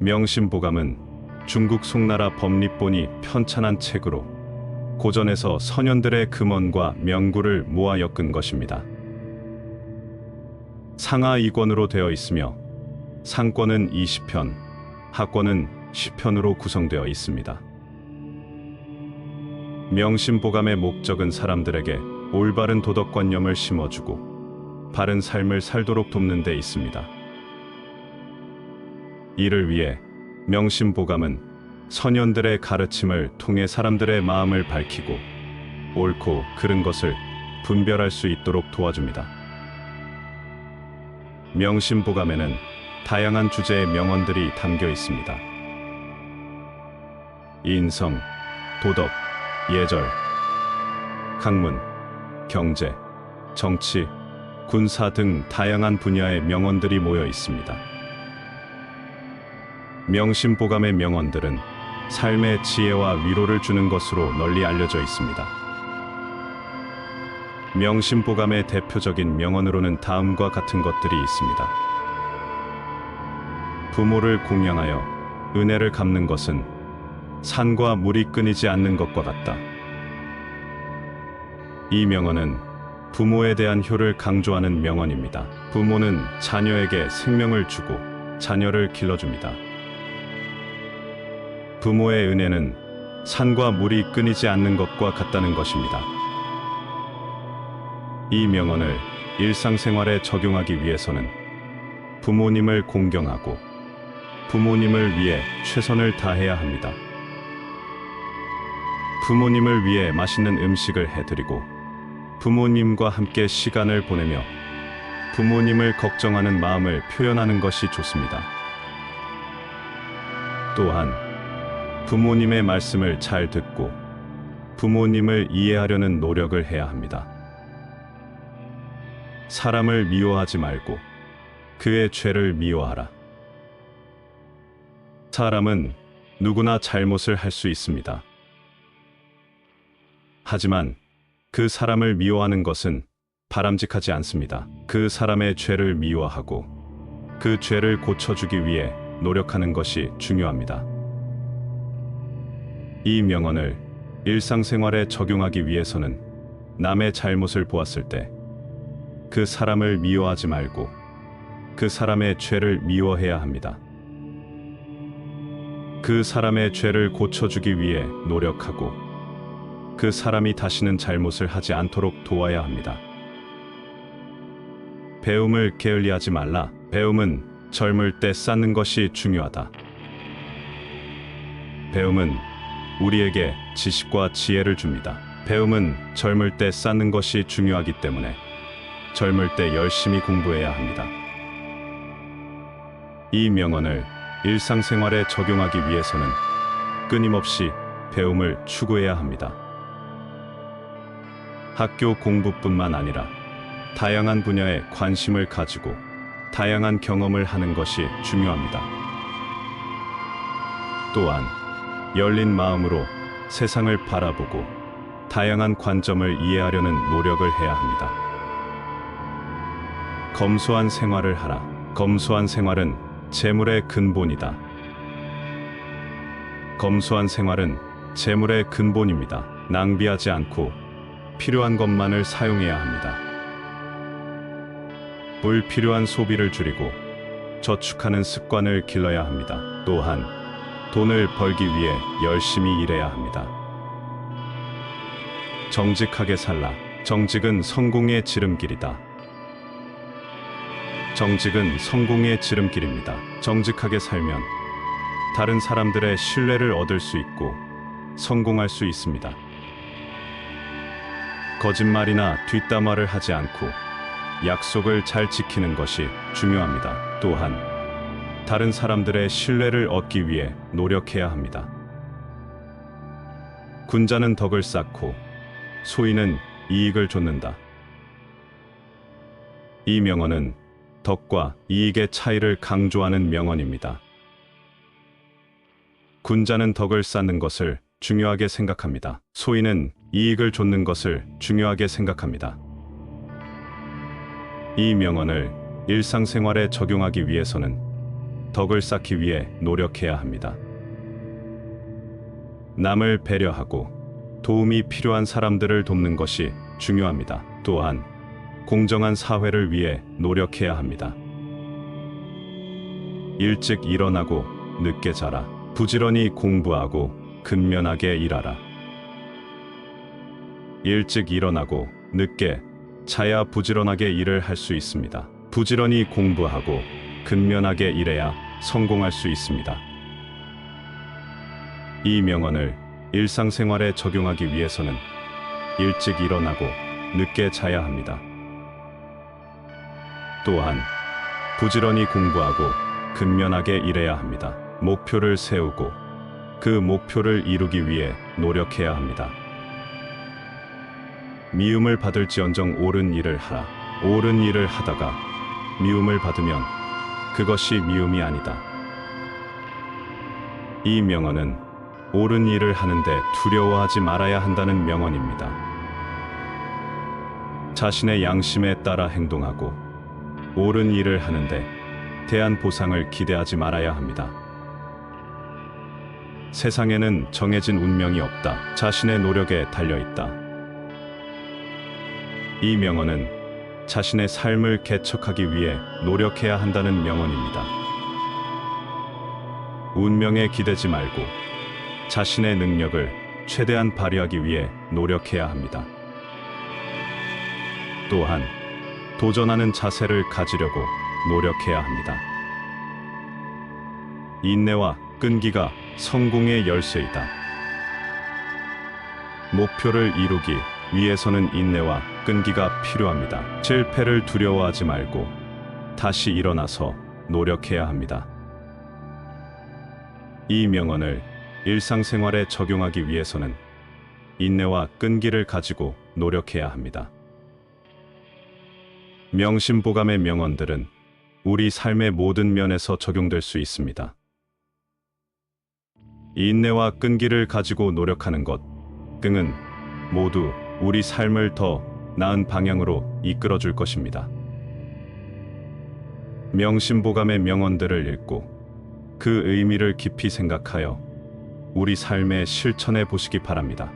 명심보감은 중국 송나라 법리본이 편찬한 책으로 고전에서 선현들의 금언과 명구를 모아 엮은 것입니다. 상하 2권으로 되어 있으며 상권은 20편, 하권은 10편으로 구성되어 있습니다. 명심보감의 목적은 사람들에게 올바른 도덕관념을 심어주고 바른 삶을 살도록 돕는 데 있습니다. 이를 위해 명심보감은 선현들의 가르침을 통해 사람들의 마음을 밝히고 옳고 그른 것을 분별할 수 있도록 도와줍니다. 명심보감에는 다양한 주제의 명언들이 담겨 있습니다. 인성, 도덕, 예절, 학문, 경제, 정치, 군사 등 다양한 분야의 명언들이 모여 있습니다. 명심보감의 명언들은 삶의 지혜와 위로를 주는 것으로 널리 알려져 있습니다. 명심보감의 대표적인 명언으로는 다음과 같은 것들이 있습니다. 부모를 공양하여 은혜를 갚는 것은 산과 물이 끊이지 않는 것과 같다. 이 명언은 부모에 대한 효를 강조하는 명언입니다. 부모는 자녀에게 생명을 주고 자녀를 길러줍니다. 부모의 은혜는 산과 물이 끊이지 않는 것과 같다는 것입니다. 이 명언을 일상생활에 적용하기 위해서는 부모님을 공경하고 부모님을 위해 최선을 다해야 합니다. 부모님을 위해 맛있는 음식을 해드리고 부모님과 함께 시간을 보내며 부모님을 걱정하는 마음을 표현하는 것이 좋습니다. 또한 부모님의 말씀을 잘 듣고 부모님을 이해하려는 노력을 해야 합니다. 사람을 미워하지 말고 그의 죄를 미워하라. 사람은 누구나 잘못을 할 수 있습니다. 하지만 그 사람을 미워하는 것은 바람직하지 않습니다. 그 사람의 죄를 미워하고 그 죄를 고쳐주기 위해 노력하는 것이 중요합니다. 이 명언을 일상생활에 적용하기 위해서는 남의 잘못을 보았을 때 그 사람을 미워하지 말고 그 사람의 죄를 미워해야 합니다. 그 사람의 죄를 고쳐주기 위해 노력하고 그 사람이 다시는 잘못을 하지 않도록 도와야 합니다. 배움을 게을리하지 말라. 배움은 젊을 때 쌓는 것이 중요하다. 배움은 우리에게 지식과 지혜를 줍니다. 배움은 젊을 때 쌓는 것이 중요하기 때문에 젊을 때 열심히 공부해야 합니다. 이 명언을 일상생활에 적용하기 위해서는 끊임없이 배움을 추구해야 합니다. 학교 공부뿐만 아니라 다양한 분야에 관심을 가지고 다양한 경험을 하는 것이 중요합니다. 또한 열린 마음으로 세상을 바라보고 다양한 관점을 이해하려는 노력을 해야 합니다. 검소한 생활을 하라. 검소한 생활은 재물의 근본이다. 검소한 생활은 재물의 근본입니다. 낭비하지 않고 필요한 것만을 사용해야 합니다. 불필요한 소비를 줄이고 저축하는 습관을 길러야 합니다. 또한 돈을 벌기 위해 열심히 일해야 합니다. 정직하게 살라. 정직은 성공의 지름길이다. 정직은 성공의 지름길입니다. 정직하게 살면 다른 사람들의 신뢰를 얻을 수 있고 성공할 수 있습니다. 거짓말이나 뒷담화를 하지 않고 약속을 잘 지키는 것이 중요합니다. 또한 다른 사람들의 신뢰를 얻기 위해 노력해야 합니다. 군자는 덕을 쌓고 소인은 이익을 좇는다. 이 명언은 덕과 이익의 차이를 강조하는 명언입니다. 군자는 덕을 쌓는 것을 중요하게 생각합니다. 소인은 이익을 좇는 것을 중요하게 생각합니다. 이 명언을 일상생활에 적용하기 위해서는 덕을 쌓기 위해 노력해야 합니다. 남을 배려하고 도움이 필요한 사람들을 돕는 것이 중요합니다. 또한 공정한 사회를 위해 노력해야 합니다. 일찍 일어나고 늦게 자라. 부지런히 공부하고 근면하게 일하라. 일찍 일어나고 늦게 자야 부지런하게 일을 할 수 있습니다. 부지런히 공부하고 근면하게 일해야 성공할 수 있습니다. 이 명언을 일상생활에 적용하기 위해서는 일찍 일어나고 늦게 자야 합니다. 또한 부지런히 공부하고 근면하게 일해야 합니다. 목표를 세우고 그 목표를 이루기 위해 노력해야 합니다. 미움을 받을지언정 옳은 일을 하라. 옳은 일을 하다가 미움을 받으면 그것이 미움이 아니다. 이 명언은 옳은 일을 하는데 두려워하지 말아야 한다는 명언입니다. 자신의 양심에 따라 행동하고 옳은 일을 하는데 대한 보상을 기대하지 말아야 합니다. 세상에는 정해진 운명이 없다. 자신의 노력에 달려있다. 이 명언은 자신의 삶을 개척하기 위해 노력해야 한다는 명언입니다. 운명에 기대지 말고 자신의 능력을 최대한 발휘하기 위해 노력해야 합니다. 또한 도전하는 자세를 가지려고 노력해야 합니다. 인내와 끈기가 성공의 열쇠이다. 목표를 이루기 위해서는 인내와 끈기가 필요합니다. 실패를 두려워하지 말고 다시 일어나서 노력해야 합니다. 이 명언을 일상생활에 적용하기 위해서는 인내와 끈기를 가지고 노력해야 합니다. 명심보감의 명언들은 우리 삶의 모든 면에서 적용될 수 있습니다. 인내와 끈기를 가지고 노력하는 것, 등은 모두 우리 삶을 더 나은 방향으로 이끌어 줄 것입니다. 명심보감의 명언들을 읽고 그 의미를 깊이 생각하여 우리 삶에 실천해 보시기 바랍니다.